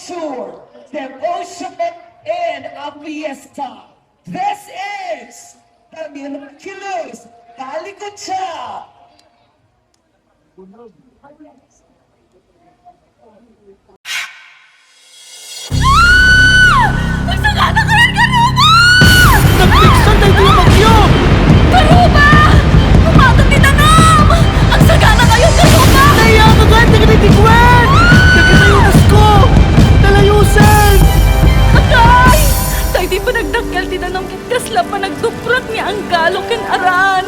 culture, devotion, and a fiesta. This is the miraculous Kalikucha. Magsagana ka ng Garuba! Nagtiksan tayo yung bagyo! Garuba! Umatag ni Tanam! Ang sagana kayo, Garuba! Naiya ka ka! Tignitigwan! Nagkatayunas ko! Nalayusin! Agay! Tayo di pa nagdakkel ti Tanam kasla pa nagduprat niya ang galok ken aran.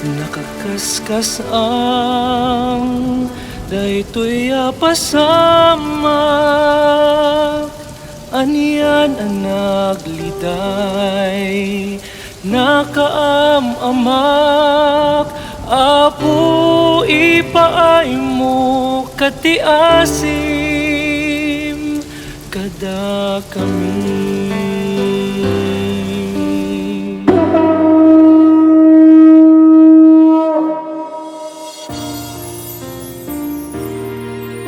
Nakakaskas ang daytoy pasama anian ang nagliday nakaamamak apo ipaay mo katiasim kada kami.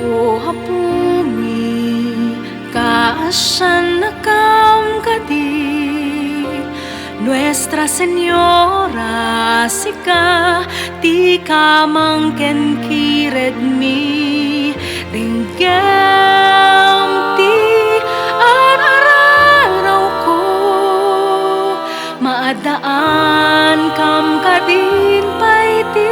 O hapumi kaasan nakam kadi Nuestra Señora sika ti kamangken kiredmi Ringgem ti araraw ko maadaan kam kadin paiti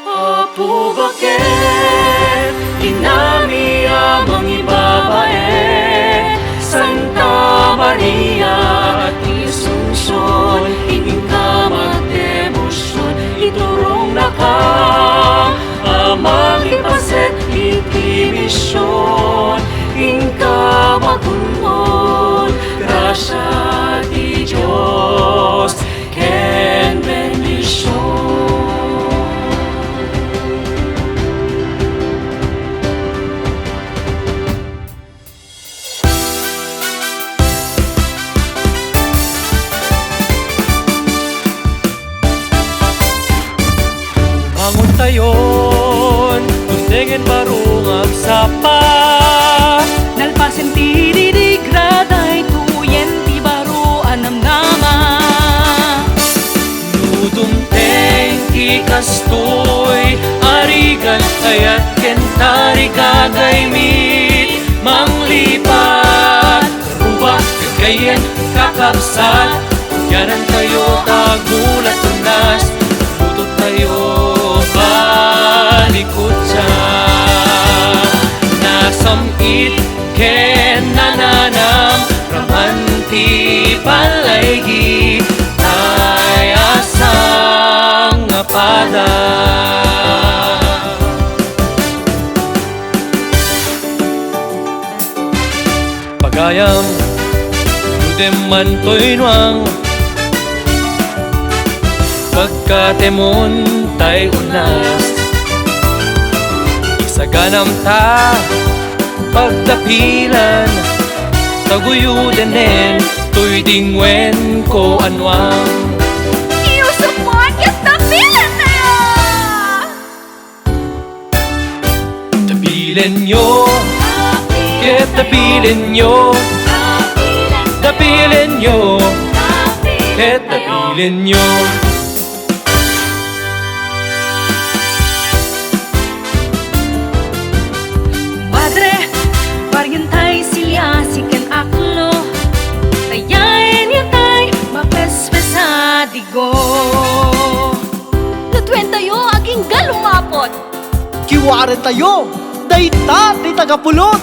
Apo bakit inami amang ibabae Santa Maria at Isunsyon Hingin ka magdebosyon Iturong na ka amang ipaset itimisyon Hingin ka magunod Grasya di Diyos Ken bendisyon. Bangon tayon, kusengin barungag sapa Nalpasen ti dirigraday tuyen ti baro anam ngama Nudong teng ikastoy Arigan ayat kentari kagay mit Manglipat Karuba kagayan kakabsat Yanan tayo tagulat tunas Tutot tayo balikot siya Nasamit ken nananam Ramanti palaygi Ay asang ngapada Pagayam Yudem man to'y nuang Pagkatemon tay unas Isaganam ta Pagdapilan Taguyudanen To'y dingwen ko anwang You support yung tapilan na Tapilen nyo Ket tapilen nyo Tapilen nyo Ket tapilen nyo Padre, parientay silya siken aklo Tayain yatay mapespesadigo Natwen tayo aging galumapot Kiwaren tayo Dayta di tagapulot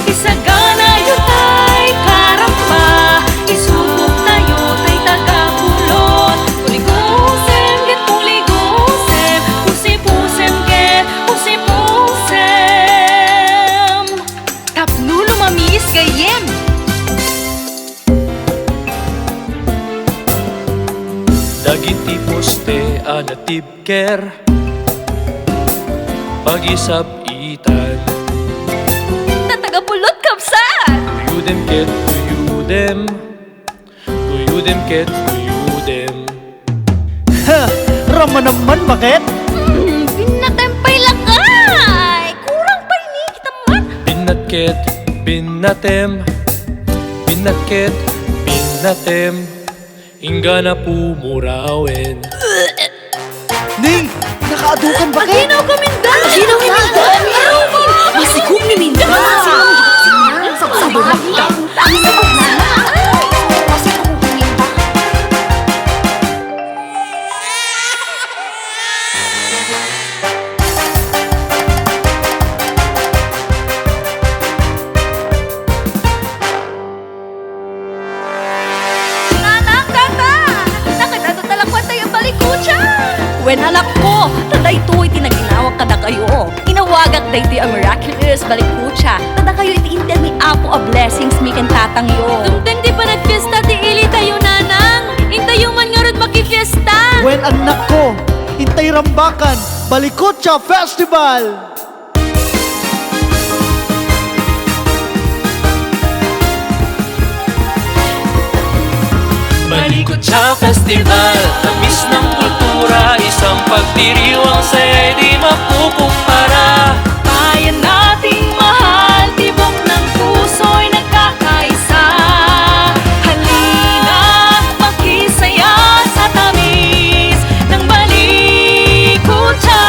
Isagana yatay karampa Isubok tayo tay tagapulot Puligosem get puligosem Pusipusem get pusipusem Tapno lumamis gayem Dagiti poste anatibker Pagisab itan Tatagapulot kapsat Tuyudem ket tuyudem Uyudem ket uyudem. Ha! Rama naman, bakit? Pinatempay lakay! Kurang pa ini kita man! Binat ket binatem. Binat ket binatem. Hingga na pumurawen. Ning! Nakaadukan, bakit? Aginaw ka minda! Aginaw ka minda! Masigong ni minda! Sabay minda! Masigong na! Masigong ni minda! Nanang tata! Nakadado talakwan tayo balikucha! When halak ko, taday to iti naginawag kada kayo. Inawagak day ti a miraculous balikucha. Tada kayo iti intel ni Apo a blessings mi kan tatang yo. Tumten di pa nagfiesta ti ili tayo nanang. Intayo man nga ron makifiesta. When anak ko, Hintay Rambakan, Balikotsa Festival! Balikotsa Festival, tamis ng kultura, isang pagdiriwang sa'yo'y di makukumpara. Bayan nating mahal, tibok ng puso'y nagkakaisa. Halina't makisaya sa tamis ng Balikotsa.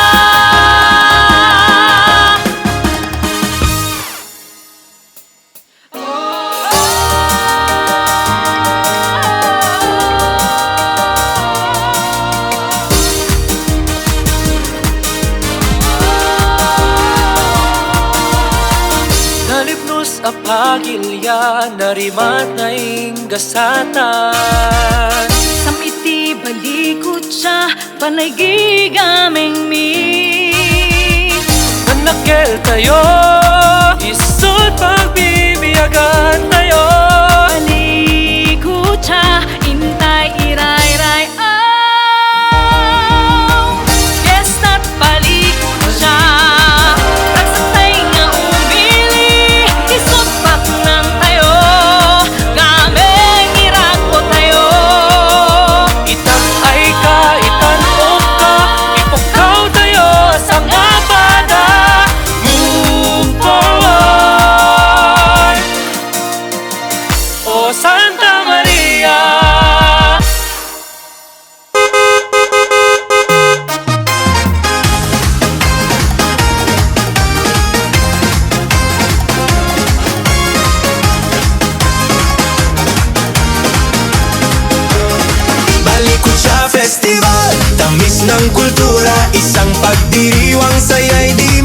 Nalipnos a pagilya, narimat na inggasatan. Samiti Balikotsa, panay gigaming mi. Nanakel tayo, isod pagbibiyagan tayo. Balikotsa, intay iray-ray. Oh, fiesta't Balikotsa. Ragsatay nga umili, isupak ng tayo. Gameng irako tayo. Itang ay ka, itanong ka, ipukaw tayo sa nga bada. Move forward, O Santa Maria. Balikotsa Festival, tamis ng kultura, isang pagdiriwang saya'y di